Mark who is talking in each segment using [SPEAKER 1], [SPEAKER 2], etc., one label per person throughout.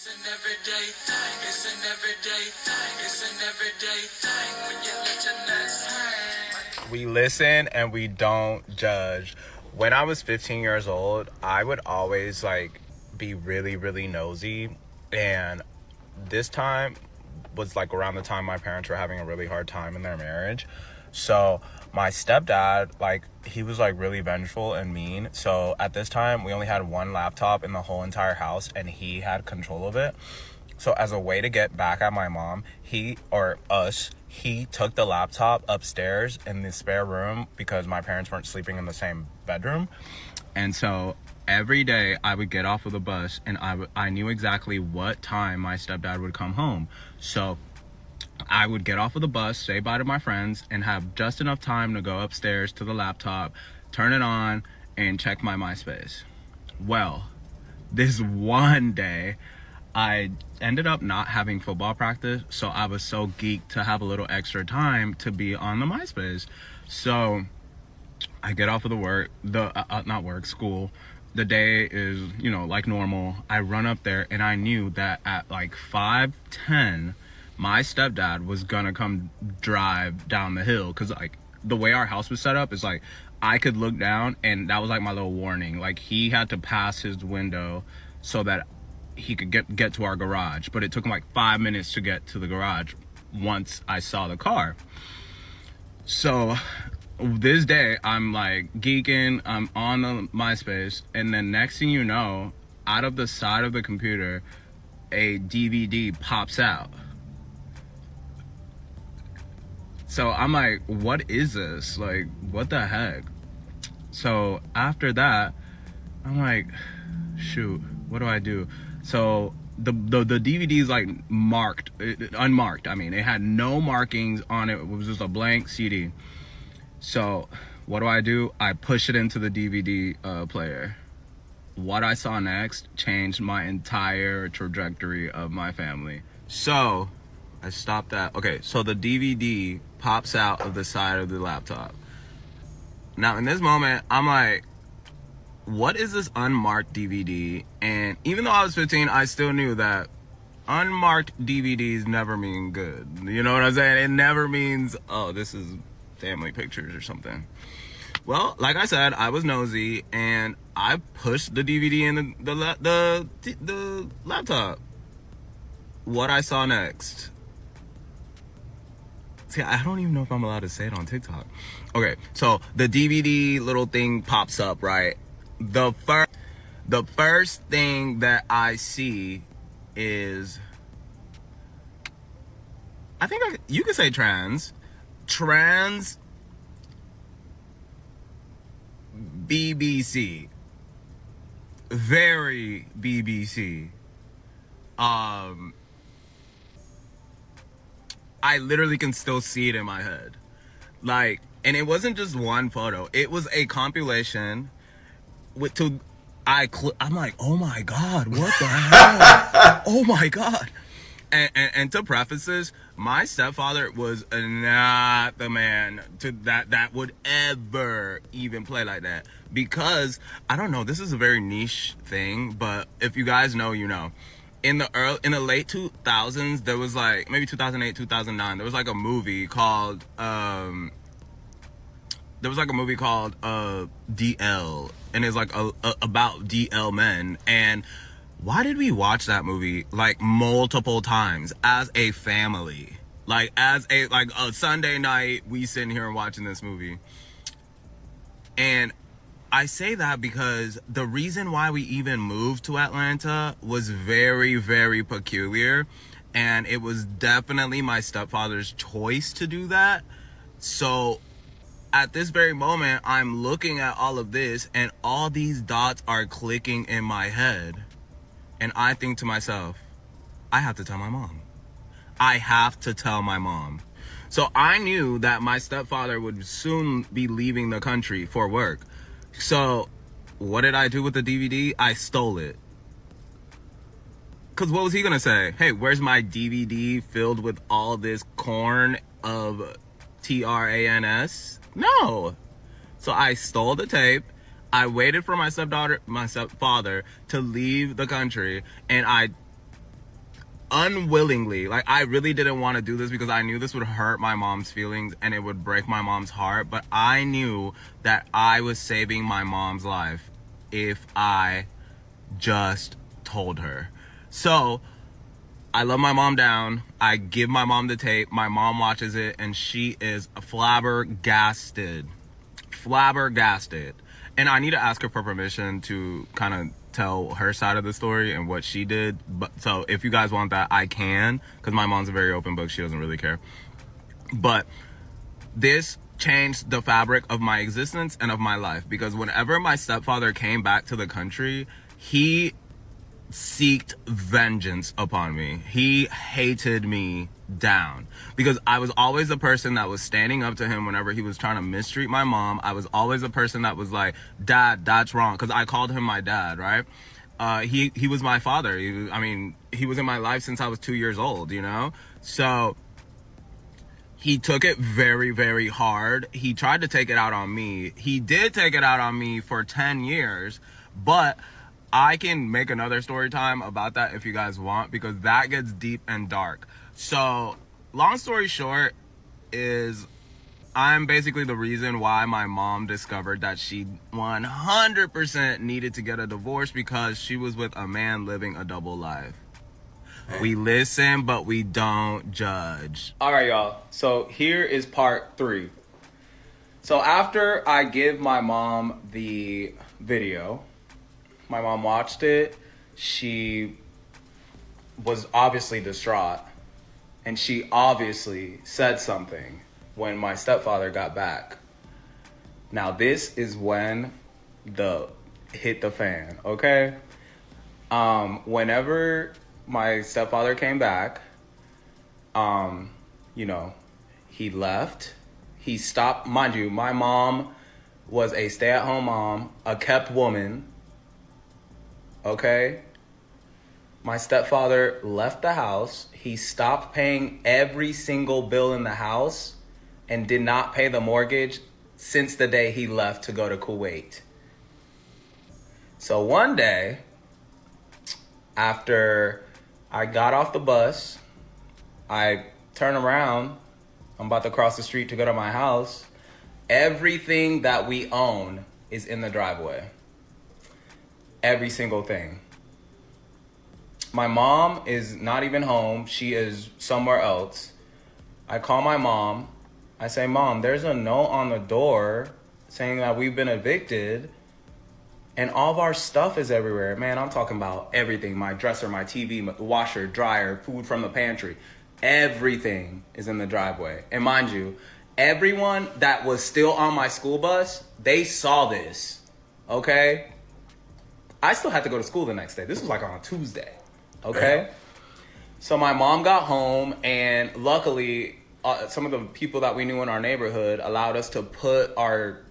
[SPEAKER 1] It's an everyday thing. It's an everyday thing. It's an everyday thing when you let your nuts hang. We listen and we don't judge. When I was 15 years old, I would always be really, really nosy. And this time was around the time my parents were having a really hard time in their marriage. So my stepdad, he was really vengeful and mean. So at this time, we only had one laptop in the whole entire house, and he had control of it. So as a way to get back at my mom, he took the laptop upstairs in the spare room because my parents weren't sleeping in the same bedroom. And so every day I would get off of the bus, and I knew exactly what time my stepdad would come home. So I would get off of the bus, say bye to my friends, and have just enough time to go upstairs to the laptop, turn it on, and check my MySpace. Well, this one day, I ended up not having football practice, so I was so geeked to have a little extra time to be on the MySpace. So I get off of school. The day is, like normal. I run up there, and I knew that at 5:10, my stepdad was gonna come drive down the hill, because the way our house was set up is I could look down, and that was my little warning. He had to pass his window so that he could get to our garage, but it took him 5 minutes to get to the garage once I saw the car. So this day I'm geeking, I'm on the MySpace, and then next thing you know, out of the side of the computer, a DVD pops out. So I'm like, what is this? What the heck? So after that, I'm like, shoot, what do I do? So the DVD is marked, unmarked. I mean, it had no markings on it. It was just a blank CD. So what do? I push it into the DVD player. What I saw next changed my entire trajectory of my family. So I stopped that. Okay, so the DVD pops out of the side of the laptop. Now, in this moment, I'm like, what is this unmarked DVD? And even though I was 15, I still knew that unmarked DVDs never mean good. You know what I'm saying? It never means, oh, this is family pictures or something. Well, like I said, I was nosy, and I pushed the DVD in the laptop. What I saw next. See, I don't even know if I'm allowed to say it on TikTok. Okay, so the DVD little thing pops up, right? The first thing that I see is, I think you could say trans BBC. Very BBC. I literally can still see it in my head. And it wasn't just one photo. It was a compilation I'm like, oh my God, what the hell? Oh my God. And to preface this, my stepfather was not the man that would ever even play like that. Because, I don't know, this is a very niche thing, but if you guys know, you know. In the late 2000s, there was maybe 2008, 2009, there was a movie called DL, and it's about DL men. And why did we watch that movie multiple times as a family? As a Sunday night, we sitting here and watching this movie. And I say that because the reason why we even moved to Atlanta was very, very peculiar. And it was definitely my stepfather's choice to do that. So at this very moment, I'm looking at all of this, and all these dots are clicking in my head. And I think to myself, I have to tell my mom. I have to tell my mom. So I knew that my stepfather would soon be leaving the country for work. So what did I do with the DVD? I stole it. Because what was he going to say? Hey, where's my DVD filled with all this corn of TRANS? No. So I stole the tape. I waited for my stepfather to leave the country, and I unwillingly, like, I really didn't want to do this because I knew this would hurt my mom's feelings and it would break my mom's heart, but I knew that I was saving my mom's life if I just told her. So I love my mom down. I give my mom the tape. My mom watches it and she is flabbergasted. And I need to ask her for permission to kind of tell her side of the story and what she did. But so if you guys want that, I can, because my mom's a very open book. She doesn't really care. But this changed the fabric of my existence and of my life, because whenever my stepfather came back to the country, he seeked vengeance upon me. He hated me down because I was always the person that was standing up to him whenever he was trying to mistreat my mom. I was always the person that was like, Dad, that's wrong, because I called him my dad, right? He was my father. He was in my life since I was 2 years old, you know? So he took it very, very hard. He tried to take it out on me. He did take it out on me for 10 years, but I can make another story time about that if you guys want, because that gets deep and dark. So, long story short is I'm basically the reason why my mom discovered that she 100% needed to get a divorce, because she was with a man living a double life. We listen, but we don't judge. All right, y'all. So here is part 3. So after I give my mom the video, my mom watched it. She was obviously distraught. And she obviously said something when my stepfather got back. Now, this is when the hit the fan, okay? Whenever my stepfather came back, he left. He stopped. Mind you, my mom was a stay-at-home mom, a kept woman. Okay? My stepfather left the house. He stopped paying every single bill in the house and did not pay the mortgage since the day he left to go to Kuwait. So one day, after I got off the bus, I turn around. I'm about to cross the street to go to my house. Everything that we own is in the driveway. Every single thing. My mom is not even home. She is somewhere else. I call my mom. I say, Mom, there's a note on the door saying that we've been evicted and all of our stuff is everywhere. Man, I'm talking about everything. My dresser, my TV, my washer, dryer, food from the pantry. Everything is in the driveway. And mind you, everyone that was still on my school bus, they saw this, okay? I still had to go to school the next day. This was like on a Tuesday, okay? So my mom got home, and luckily, some of the people that we knew in our neighborhood allowed us to put our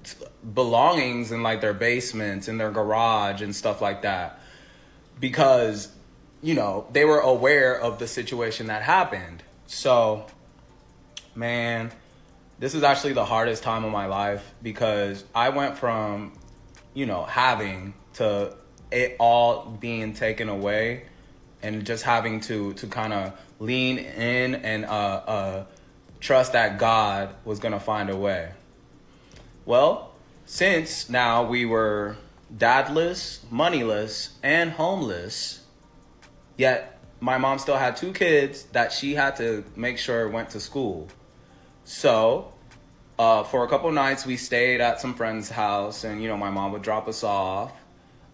[SPEAKER 1] belongings in like their basements, in their garage and stuff like that. Because, they were aware of the situation that happened. So, man, this is actually the hardest time of my life, because I went from, having to it all being taken away and just having to kind of lean in and trust that God was going to find a way. Well, since now we were dadless, moneyless, and homeless, yet my mom still had 2 kids that she had to make sure went to school. So for a couple nights, we stayed at some friend's house, and, my mom would drop us off,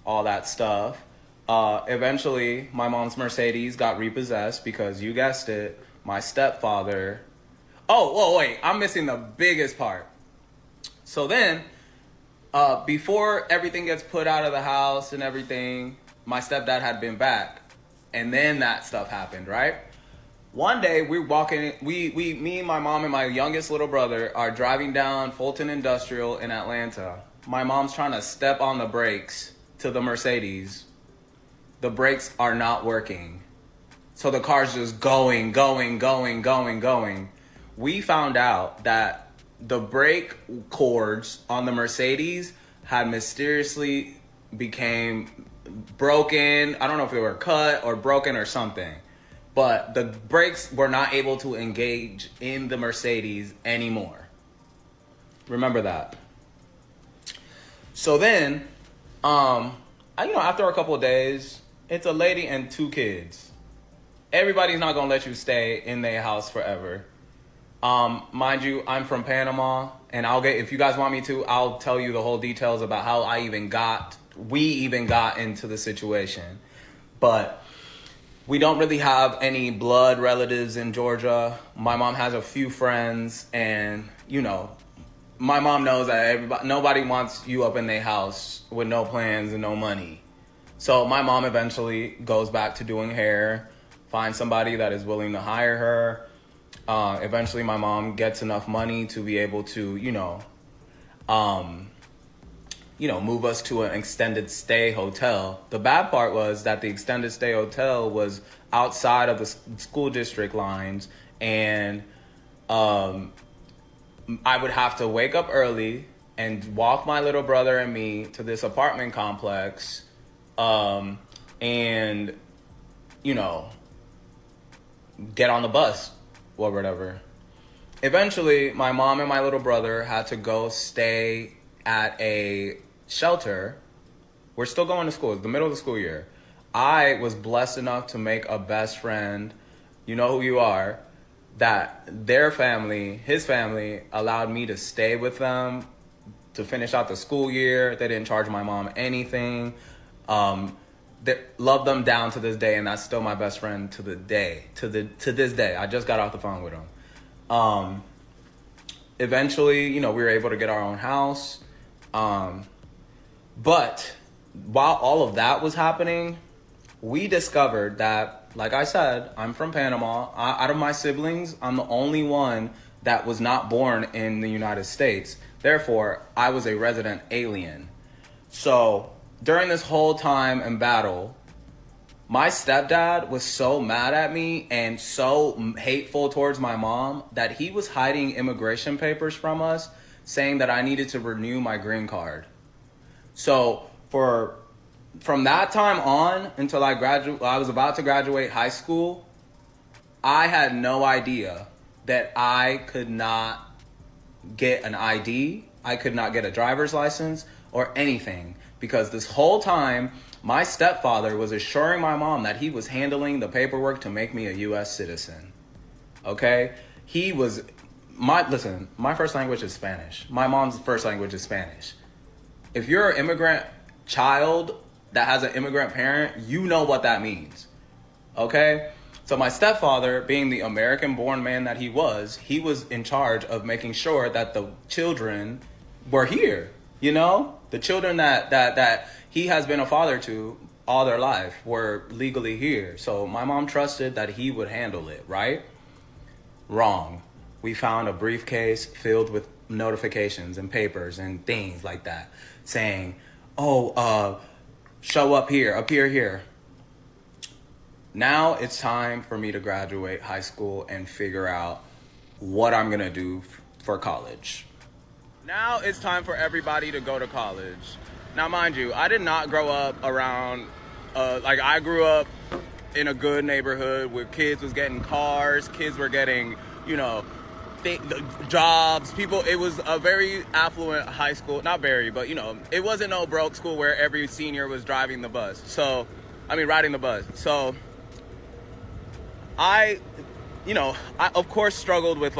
[SPEAKER 1] all that stuff. Eventually, my mom's Mercedes got repossessed because, you guessed it, my stepfather... Oh, wait, I'm missing the biggest part. So then, before everything gets put out of the house and everything, my stepdad had been back. And then that stuff happened, right? One day, we're walking, me, my mom, and my youngest little brother are driving down Fulton Industrial in Atlanta. My mom's trying to step on the brakes to the Mercedes. The brakes are not working. So the car's just going. We found out that the brake cords on the Mercedes had mysteriously became broken. I don't know if they were cut or broken or something. but the brakes were not able to engage in the Mercedes anymore. Remember that. So then, after a couple of days, it's a lady and 2 kids. Everybody's not gonna let you stay in their house forever. Mind you, I'm from Panama, and if you guys want me to, I'll tell you the whole details about how we even got into the situation. But we don't really have any blood relatives in Georgia. My mom has a few friends, and my mom knows that nobody wants you up in their house with no plans and no money. So my mom eventually goes back to doing hair, finds somebody that is willing to hire her. Eventually my mom gets enough money to be able to, move us to an extended stay hotel. The bad part was that the extended stay hotel was outside of the school district lines, and I would have to wake up early and walk my little brother and me to this apartment complex, and get on the bus or whatever. Eventually, my mom and my little brother had to go stay at a shelter. We're still going to school. It's the middle of the school year. I was blessed enough to make a best friend, you know who you are, that his family allowed me to stay with them to finish out the school year. They didn't charge my mom anything. They love them down to this day, and that's still my best friend to this day. I just got off the phone with him. Eventually, we were able to get our own house. But while all of that was happening, we discovered that, like I said, I'm from Panama. Out of my siblings, I'm the only one that was not born in the United States. Therefore, I was a resident alien. So during this whole time and battle, my stepdad was so mad at me and so hateful towards my mom that he was hiding immigration papers from us, saying that I needed to renew my green card. So from that time on until I was about to graduate high school, I had no idea that I could not get an ID, I could not get a driver's license or anything, because this whole time my stepfather was assuring my mom that he was handling the paperwork to make me a US citizen. Okay? My first language is Spanish. My mom's first language is Spanish. If you're an immigrant child that has an immigrant parent, you know what that means. Okay? So my stepfather, being the American-born man that he was in charge of making sure that the children were here. The children that he has been a father to all their life were legally here. So my mom trusted that he would handle it, right? Wrong. We found a briefcase filled with notifications and papers and things like that saying, show up here, appear here. Now it's time for me to graduate high school and figure out what I'm going to do for college. Now it's time for everybody to go to college. Now, mind you, I did not grow up around, I grew up in a good neighborhood where kids was getting cars, kids were getting, jobs, it was a very affluent high school, not very, but it wasn't no broke school where every senior was riding the bus. So I of course struggled with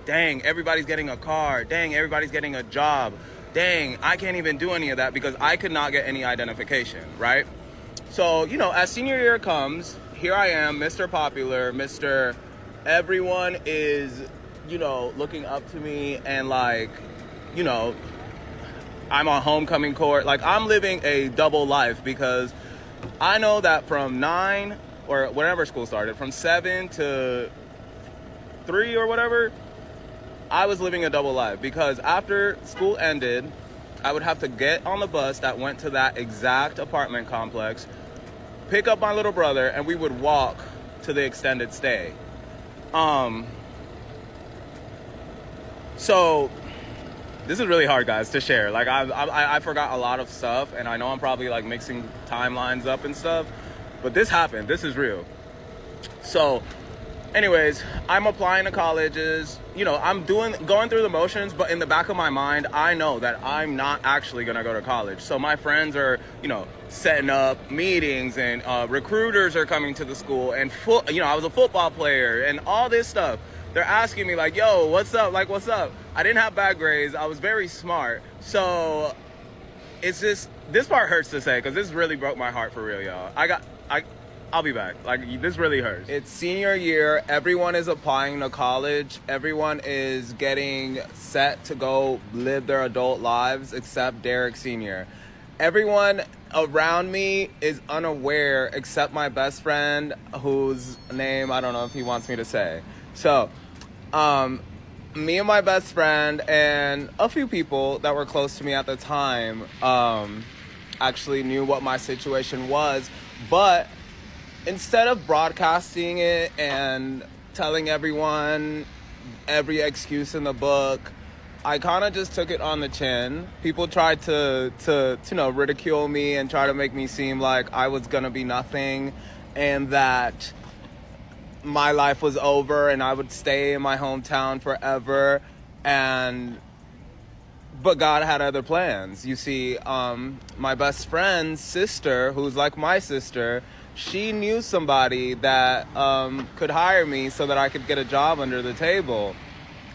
[SPEAKER 1] dang, everybody's getting a car, dang, everybody's getting a job, dang, I can't even do any of that because I could not get any identification, right? So, as senior year comes, here I am, Mr. Popular, Mr. Everyone is, looking up to me, and I'm on homecoming court. I'm living a double life because I know that from 9 or whenever school started, from 7 to 3 or whatever, I was living a double life because after school ended, I would have to get on the bus that went to that exact apartment complex, pick up my little brother, and we would walk to the extended stay. So this is really hard, guys, to share. I forgot a lot of stuff, and I know I'm probably mixing timelines up and stuff, but this happened. This is real. So anyways, I'm applying to colleges. You know, I'm going through the motions, but in the back of my mind, I know that I'm not actually gonna go to college. So my friends are, you know, setting up meetings, and recruiters are coming to the school, and I was a football player and all this stuff. They're asking me like, "Yo, what's up? Like, what's up?" I didn't have bad grades. I was very smart. So it's just, this part hurts to say because this really broke my heart for real, y'all. I'll be back. Like, this really hurts. It's senior year. Everyone is applying to college. Everyone is getting set to go live their adult lives except Derek Sr. Everyone around me is unaware except my best friend, whose name I don't know if he wants me to say. So, me and my best friend and a few people that were close to me at the time actually knew what my situation was, but instead of broadcasting it and telling everyone every excuse in the book, I kind of just took it on the chin. People tried to ridicule me and try to make me seem like I was gonna be nothing and that my life was over and I would stay in my hometown forever. But God had other plans. You see, my best friend's sister, who's like my sister, she knew somebody that could hire me so that I could get a job under the table.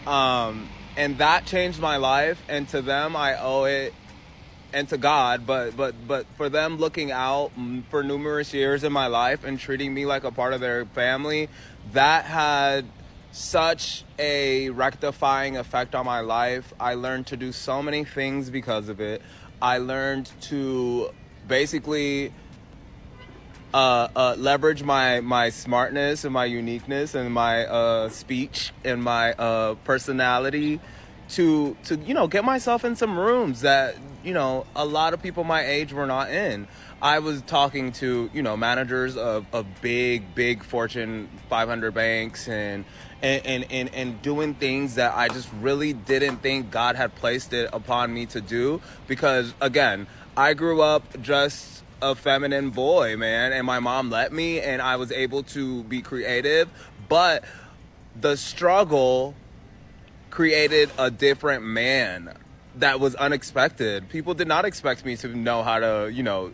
[SPEAKER 1] And that changed my life, and to them I owe it, and to God, but for them looking out for numerous years in my life and treating me like a part of their family, that had such a rectifying effect on my life. I learned to do so many things because of it. I learned to basically leverage my smartness and my uniqueness and my speech and my personality to get myself in some rooms that a lot of people my age were not in. I was talking to managers of big Fortune 500 banks and doing things that I just really didn't think God had placed it upon me to do, because again, I grew up just a feminine boy, man, and my mom let me, and I was able to be creative, but the struggle created a different man that was unexpected. People did not expect me to know how to,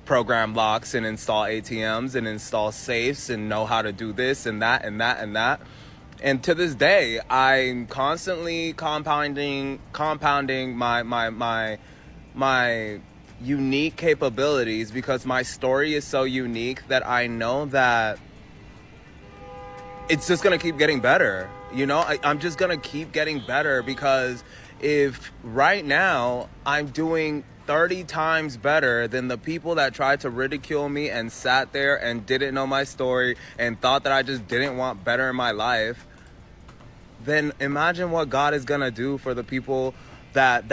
[SPEAKER 1] program locks and install ATMs and install safes and know how to do this and that and that and that. And to this day, I'm constantly compounding my unique capabilities, because my story is so unique that I know that it's just gonna keep getting better. I'm just gonna keep getting better, because if right now I'm doing 30 times better than the people that tried to ridicule me and sat there and didn't know my story and thought that I just didn't want better in my life, then imagine what God is gonna do for the people that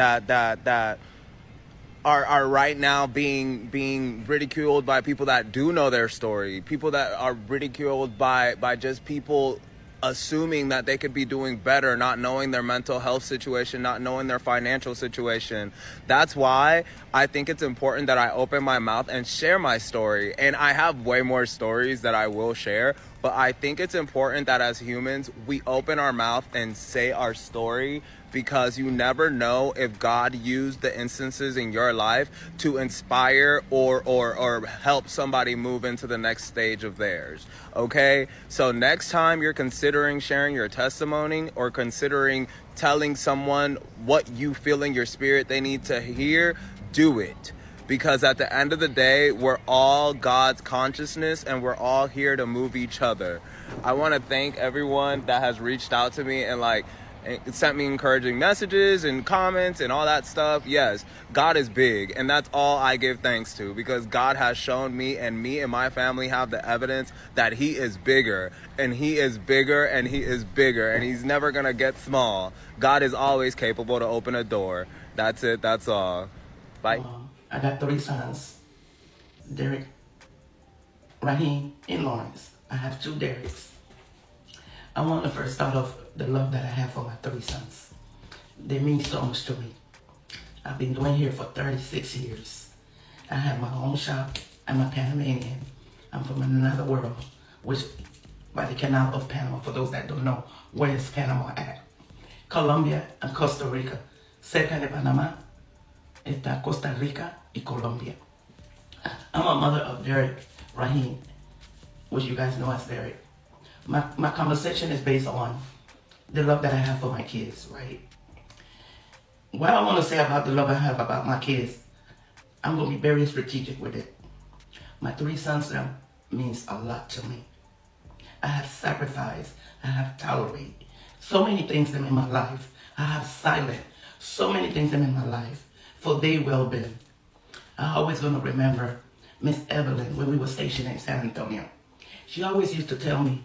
[SPEAKER 1] are right now being ridiculed by people that do know their story, people that are ridiculed by just people assuming that they could be doing better, not knowing their mental health situation, not knowing their financial situation. That's why I think it's important that I open my mouth and share my story. And I have way more stories that I will share, but I think it's important that as humans, we open our mouth and say our story, because you never know if God used the instances in your life to inspire or help somebody move into the next stage of theirs. Okay? So next time you're considering sharing your testimony or considering telling someone what you feel in your spirit they need to hear, do it. Because at the end of the day, we're all God's consciousness and we're all here to move each other. I want to thank everyone that has reached out to me and sent me encouraging messages and comments and all that stuff. Yes, God is big, and that's all I give thanks to, because God has shown me and my family have the evidence that he is bigger, and he is bigger, and he is bigger, and he's never gonna get small. God is always capable to open a door. That's it. That's all. Bye.
[SPEAKER 2] I got 3 sons. Derek, Raheem, and Lawrence. I have 2 Dereks. I want to first start off the love that I have for my 3 sons. They mean so much to me. I've been doing here for 36 years. I have my own shop. I'm a Panamanian. I'm from another world, which by the Canal of Panama. For those that don't know, where is Panama at? Colombia and Costa Rica. Cerca de Panama está Costa Rica y Colombia. I'm a mother of Derek Rahim, which you guys know as Derek. My conversation is based on the love that I have for my kids, right? What I want to say about the love I have about my kids, I'm going to be very strategic with it. My 3 sons them means a lot to me. I have sacrificed, I have tolerated so many things them in my life. I have silent so many things them in my life for their well-being. I'm always going to remember Miss Evelyn when we were stationed in San Antonio. She always used to tell me,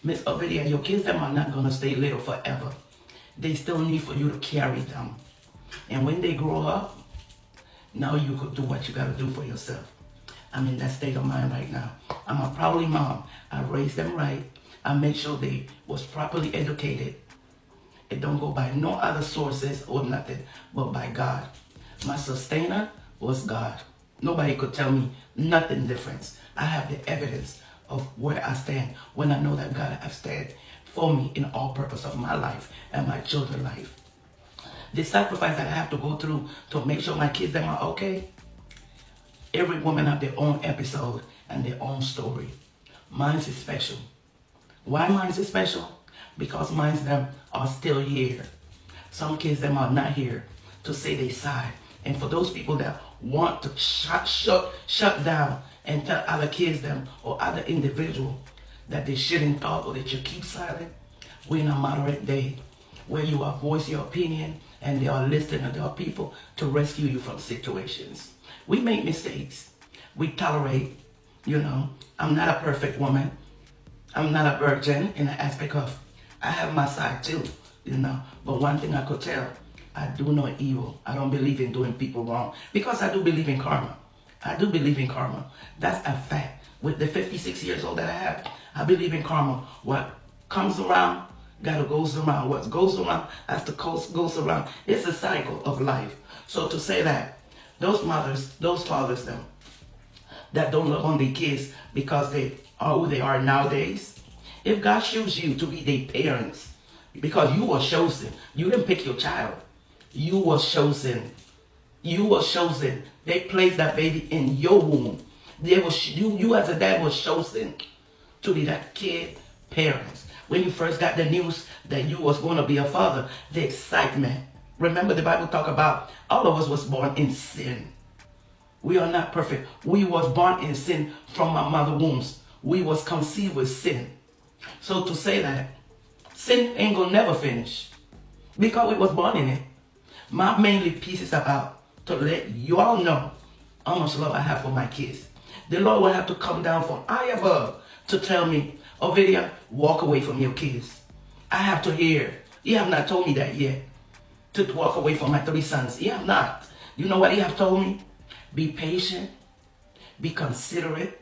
[SPEAKER 2] Miss Ovidia, your kids them are not going to stay little forever. They still need for you to carry them. And when they grow up, now you could do what you got to do for yourself. I'm in that state of mind right now. I'm a proudly mom. I raised them right. I made sure they was properly educated. It don't go by no other sources or nothing, but by God. My sustainer was God. Nobody could tell me nothing different. I have the evidence of where I stand when I know that God has stand for me in all purpose of my life and my children's life. The sacrifice that I have to go through to make sure my kids them are okay. Every woman have their own episode and their own story. Mine is special. Why mine is special? Because mine them are still here. Some kids them are not here to say they side. And for those people that want to shut down and tell other kids them or other individual that they shouldn't talk or that you keep silent, we're in a moderate day where you are voice your opinion and they are listening and there are people to rescue you from situations. We make mistakes. We tolerate, I'm not a perfect woman. I'm not a virgin in the aspect of, I have my side too, But one thing I could tell, I do no evil. I don't believe in doing people wrong because I do believe in karma. I do believe in karma. That's a fact. With the 56 years old that I have, I believe in karma. What comes around, gotta goes around. What goes around has to goes around. It's a cycle of life. So to say that, those mothers, those fathers, them that don't love on their kids because they are who they are nowadays. If God chose you to be their parents, because you were chosen, you didn't pick your child. You were chosen. You were chosen. They placed that baby in your womb. You as a dad was chosen to be that kid parents. When you first got the news that you was going to be a father, the excitement. Remember the Bible talk about all of us was born in sin. We are not perfect. We was born in sin from our mother wombs. We was conceived with sin. So to say that, sin ain't gonna never finish because we was born in it. My mainly piece is about to let you all know how much love I have for my kids. The Lord will have to come down from high above to tell me, Ovidia, walk away from your kids. I have to hear. He have not told me that yet. To walk away from my 3 sons. He have not. You know what he have told me? Be patient. Be considerate.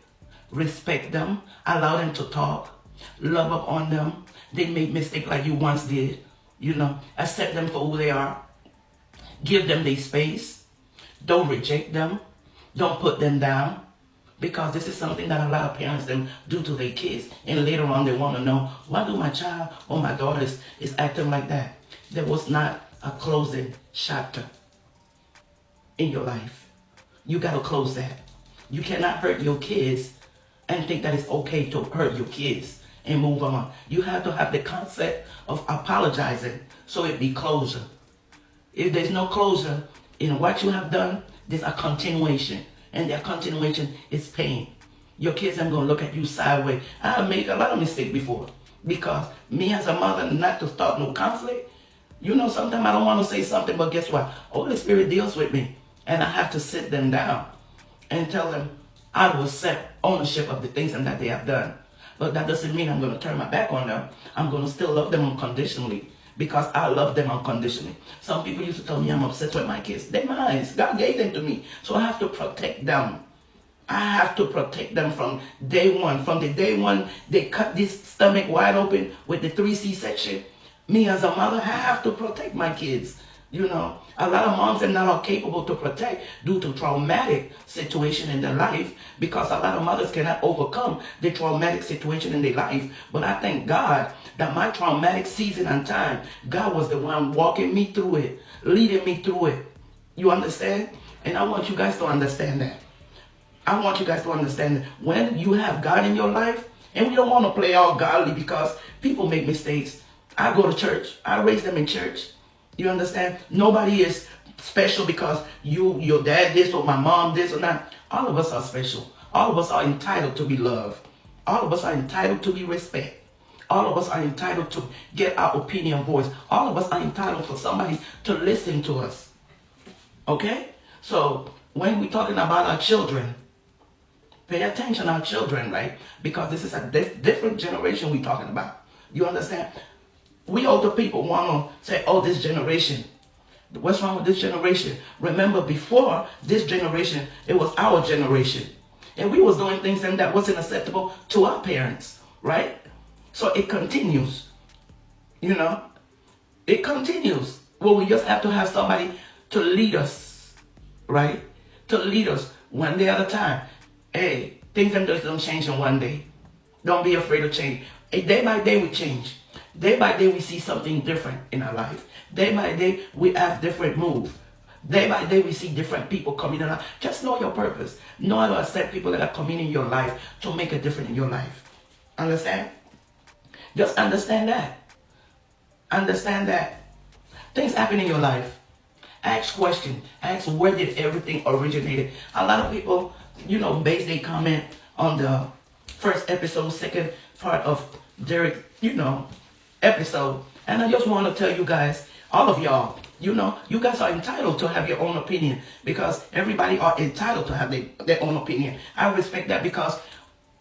[SPEAKER 2] Respect them. Allow them to talk. Love up on them. They make mistakes like you once did. Accept them for who they are. Give them their space. Don't reject them. Don't put them down. Because this is something that a lot of parents them do to their kids. And later on they want to know, why do my child or my daughter is acting like that? There was not a closing chapter in your life. You got to close that. You cannot hurt your kids and think that it's okay to hurt your kids and move on. You have to have the concept of apologizing so it be closure. If there's no closure in what you have done, there's a continuation. And that continuation is pain. Your kids are going to look at you sideways. I have made a lot of mistakes before. Because me as a mother, not to start no conflict, sometimes I don't want to say something, but guess what? Holy Spirit deals with me. And I have to sit them down and tell them I will accept ownership of the things that they have done. But that doesn't mean I'm going to turn my back on them. I'm going to still love them unconditionally because I love them unconditionally. Some people used to tell me I'm obsessed with my kids. They're mine. God gave them to me. So I have to protect them. I have to protect them from day one. From the day one they cut this stomach wide open with the 3 C-section. Me as a mother, I have to protect my kids. You know, a lot of moms are not capable to protect due to traumatic situation in their life, because a lot of mothers cannot overcome the traumatic situation in their life. But I thank God that my traumatic season and time, God was the one walking me through it, leading me through it. You understand? And I want you guys to understand that. I want you guys to understand that when you have God in your life, and we don't want to play all godly because people make mistakes. I go to church. I raise them in church. You understand? Nobody is special because your dad this or my mom this or that. All of us are special. All of us are entitled to be loved. All of us are entitled to be respected. All of us are entitled to get our opinion voiced. All of us are entitled for somebody to listen to us. Okay? So when we're talking about our children, pay attention to our children, right? Because this is a different generation we're talking about. You understand? We older people want to say, oh, this generation. What's wrong with this generation? Remember, before this generation, it was our generation. And we was doing things that wasn't acceptable to our parents, right? So it continues, you know? It continues. Well, we just have to have somebody to lead us, right? To lead us one day at a time. Hey, things just don't change in one day. Don't be afraid of change. Hey, day by day we change. Day by day we see something different in our life. Day by day we have different moves. Day by day we see different people coming in. Just know your purpose. Know how to accept people that are coming in your life to make a difference in your life. Understand? Just understand that. Understand that. Things happen in your life. Ask questions. Ask where did everything originated. A lot of people, you know, base their comment on the first episode, second part of Derek, you know, episode. And I just want to tell you guys, all of y'all, you know, you guys are entitled to have your own opinion, because everybody are entitled to have their own opinion. I respect that, because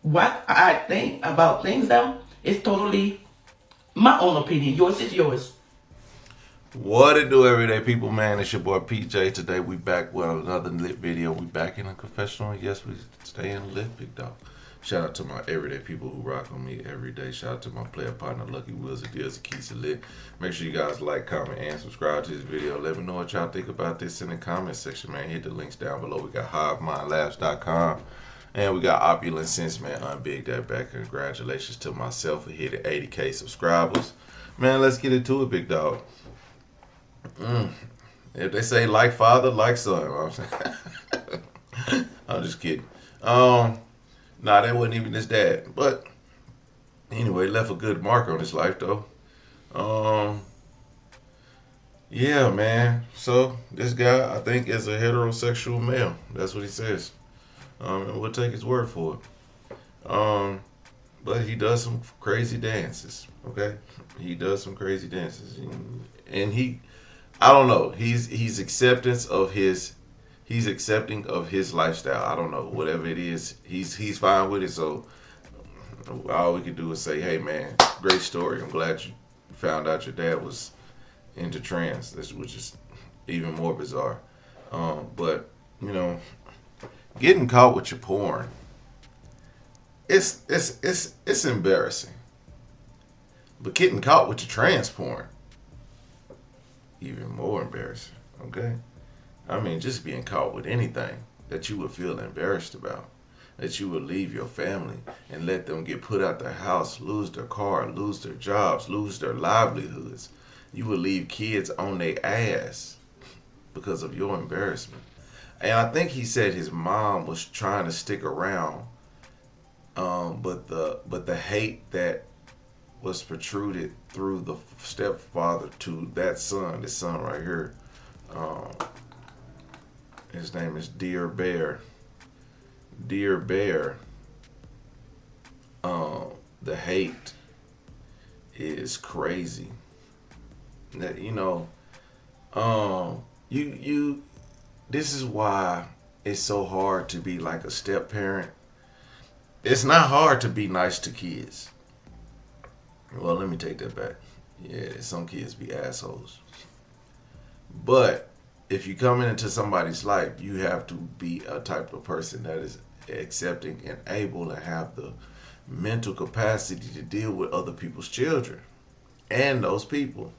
[SPEAKER 2] what I think about things now is totally my own opinion. Yours is yours.
[SPEAKER 3] What it do, everyday people, man? It's your boy PJ. Today we back with another lit video. We back in a confessional. Yes, we stay in lit, big dog. Shout out to my everyday people who rock on me every day. Shout out to my player partner, Lucky Wills, Deals, Keys Lit. Make sure you guys like, comment, and subscribe to this video. Let me know what y'all think about this in the comment section, man. Hit the links down below. We got HiveMindLabs.com. And we got Opulence Scents, man. Unbig that back. Congratulations to myself for hitting 80K subscribers. Man, let's get into it, big dog. If they say like father, like son. I'm just kidding. Nah, that wasn't even his dad. But anyway, left a good mark on his life though. Yeah, man. So this guy, I think, is a heterosexual male. That's what he says. And we'll take his word for it. But he does some crazy dances. Okay, he does some crazy dances, and I don't know. He's accepting of his lifestyle. I don't know, whatever it is. He's fine with it. So all we can do is say, hey man, great story. I'm glad you found out your dad was into trans, which is even more bizarre. But you know, getting caught with your porn, it's embarrassing. But getting caught with your trans porn, even more embarrassing. Okay, I mean, just being caught with anything that you would feel embarrassed about, that you would leave your family and let them get put out their house, lose their car, lose their jobs, lose their livelihoods. You would leave kids on their ass because of your embarrassment. And I think he said his mom was trying to stick around, but the hate that was protruded through the stepfather to that son, this son right here. His name is Dear Bear. Dear Bear. The hate is crazy. That this is why it's so hard to be like a step parent. It's not hard to be nice to kids. Well, let me take that back. Yeah, some kids be assholes. But if you come into somebody's life, you have to be a type of person that is accepting and able to have the mental capacity to deal with other people's children and those people.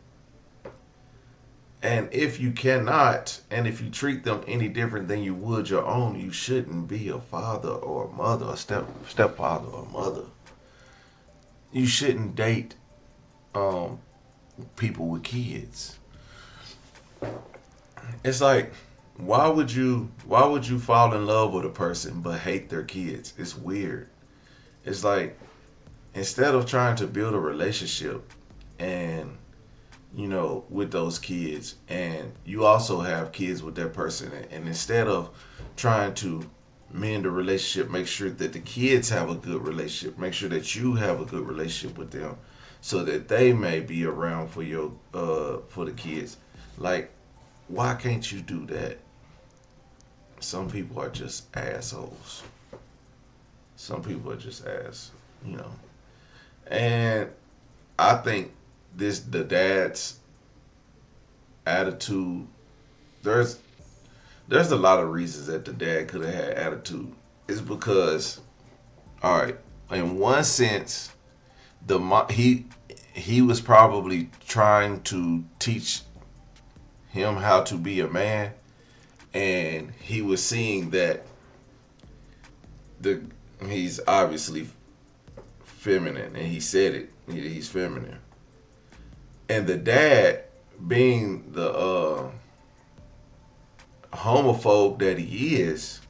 [SPEAKER 3] And if you cannot, and if you treat them any different than you would your own, you shouldn't be a father or a mother, a stepfather or mother. You shouldn't date um, people with kids. It's like, why would you fall in love with a person but hate their kids? It's weird. It's like, instead of trying to build a relationship and with those kids, and you also have kids with that person, and instead of trying to mend the relationship, make sure that the kids have a good relationship, make sure that you have a good relationship with them, so that they may be around for your for the kids. Like, why can't you do that? Some people are just assholes. Some people are just you know. And I think the dad's attitude, there's a lot of reasons that the dad could have had attitude. It's because, all right, in one sense, he was probably trying to teach him how to be a man, and he was seeing that he's obviously feminine, and he said it. He's feminine, and the dad, being the homophobe that he is,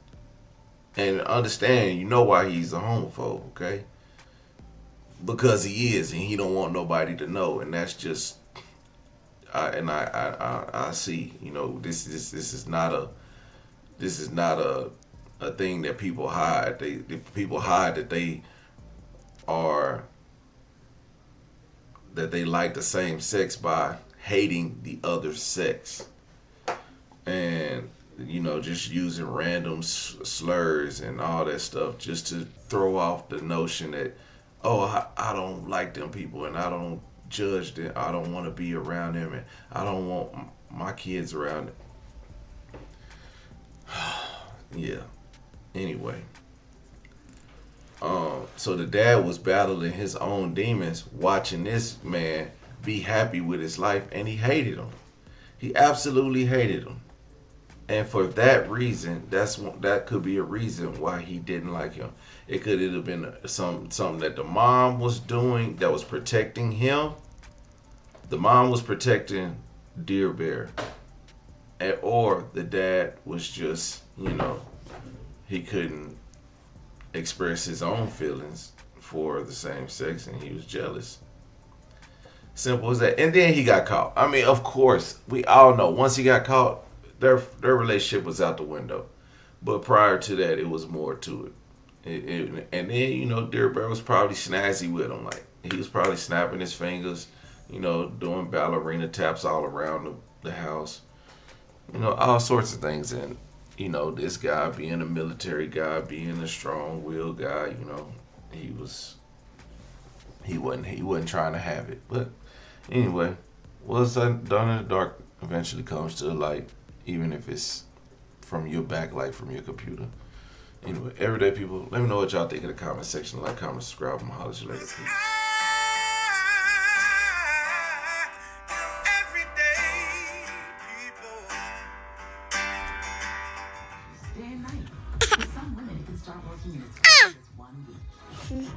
[SPEAKER 3] and understand, why he's a homophobe, okay? Because he is, and he don't want nobody to know, and that's just. I see. This is not a thing that people hide. People hide that they like the same sex by hating the other sex, and just using random slurs and all that stuff just to throw off the notion that, oh, I don't like them people, and I don't judge them. I don't want to be around them, and I don't want my kids around them. Yeah. Anyway, so the dad was battling his own demons, watching this man be happy with his life, and he hated him. He absolutely hated him. And for that reason, that could be a reason why he didn't like him. It could have been something that the mom was doing that was protecting him. The mom was protecting Dear Bear, or the dad was just, he couldn't express his own feelings for the same sex, and he was jealous. Simple as that. And then he got caught. I mean, of course, we all know once he got caught, their relationship was out the window. But prior to that, it was more to it. And then, Dear Bear was probably snazzy with him. Like, he was probably snapping his fingers, doing ballerina taps all around the house. All sorts of things. And, this guy being a military guy, being a strong-willed guy, he wasn't trying to have it. But anyway, what's done in the dark eventually comes to the light, even if it's from your backlight from your computer. Anyway, everyday people, let me know what y'all think in the comment section. Like, comment, subscribe, and holler at you later. Peace.
[SPEAKER 4] Day and night. For some women, it can start working in as fast as 1 week.